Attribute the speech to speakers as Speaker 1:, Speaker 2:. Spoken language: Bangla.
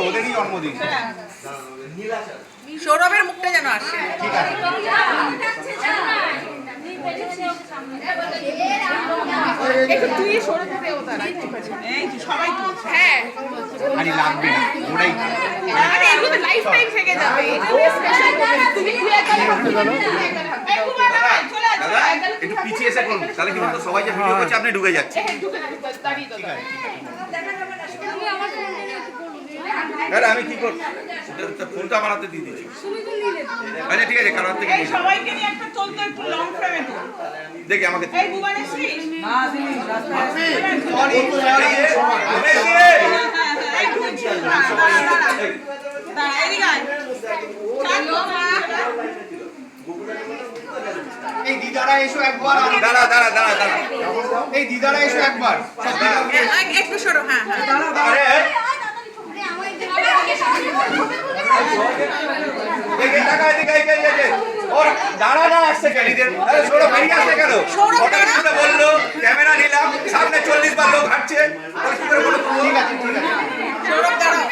Speaker 1: ওদেরই জন্মদিন।
Speaker 2: সৌরভের মুখটা যেন আসে।
Speaker 1: ঠিক আছে।
Speaker 2: একটু তুই সৌরভকে দেও তারা একটু পেছনে। এই তো সবাই তুলছে। হ্যাঁ।
Speaker 1: আরে লাগবে না, ওটাই ভালো।
Speaker 2: আরে এগুলো তো লাইফ টাইম থেকে যাবে। এটা বেশ স্পেশাল মোমেন্ট। তুমি কি একবারে হাত দাও? এই কুমার চলে আসো।
Speaker 3: একটু পিছিয়ে এসে করুন, তাহলে কি বলতো সবাই যে ভিডিও করছে আপনি ঢুকে যাচ্ছেন।
Speaker 2: ঢুকে দাঁড়িয়ে তো।
Speaker 3: আরে আমি কি করব, ফোনটা আমার হাতে দিয়ে দিচ্ছি। আচ্ছা ঠিক আছে, কারোর থেকে
Speaker 2: এই সবাইকে নিয়ে একটা চলতো একটু লং ফ্রেমে তো।
Speaker 3: দেখি আমাকে
Speaker 2: এই বুবান এসেছিস? না আসিনি, রাস্তায় আছি।
Speaker 1: সরি
Speaker 2: এই তুই দাঁড়া এদিকে আয়।
Speaker 1: এই দিদারা এসো একবার।
Speaker 3: দাঁড়া দাঁড়া দাঁড়া দাঁড়া
Speaker 1: এই দিদারা এসো একবার।
Speaker 2: একটু সরো। হ্যাঁ হ্যাঁ।
Speaker 3: আরে দেখে টাকা এদিকে এই ওর দাঁড়া না আসছে কেন? আরে সৌরভ বেরিয়ে আসছে কেন? ফটো বললো ক্যামেরা নিলাম, সামনে 40 বার লোক হাঁটছে, ওর কি করে বলবো?
Speaker 1: ঠিক আছে ঠিক আছে।
Speaker 2: সৌরভ দাঁড়াও।